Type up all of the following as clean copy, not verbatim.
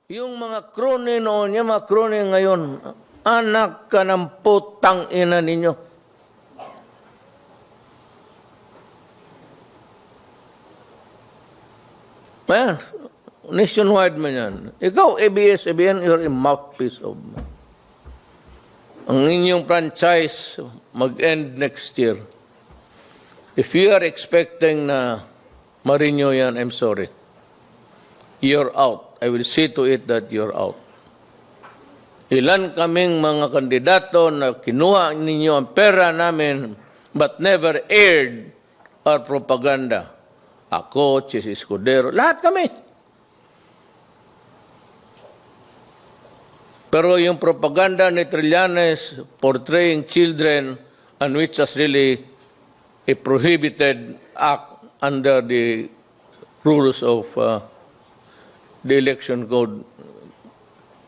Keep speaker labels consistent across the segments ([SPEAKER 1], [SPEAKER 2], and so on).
[SPEAKER 1] Yung mga krone noon, yung mga krone ngayon, anak ka ng putang ina ninyo. Ayan, nationwide man yan. Ikaw, ABS-CBN, you're a mouthpiece of man. Ang inyong franchise mag-end next year. If you are expecting na ma-renew yan, I'm sorry. You're out. I will see to it that you're out. Ilan kaming mga kandidato na kinuha ninyo ang pera namin but never aired our propaganda. Ako, Chis Escudero, lahat kami. Pero yung propaganda ni Trillanes portraying children and which was really a prohibited act under the rules of the election code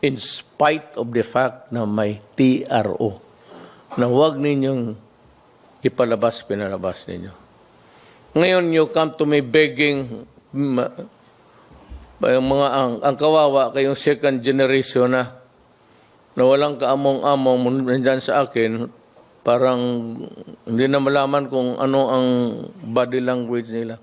[SPEAKER 1] in spite of the fact na may TRO na huwag ninyong ipalabas, pinalabas ninyo. Ngayon, you come to me begging, ang kawawa kayong second generation na walang kaamong-among nandyan sa akin, parang hindi na malaman kung ano ang body language nila.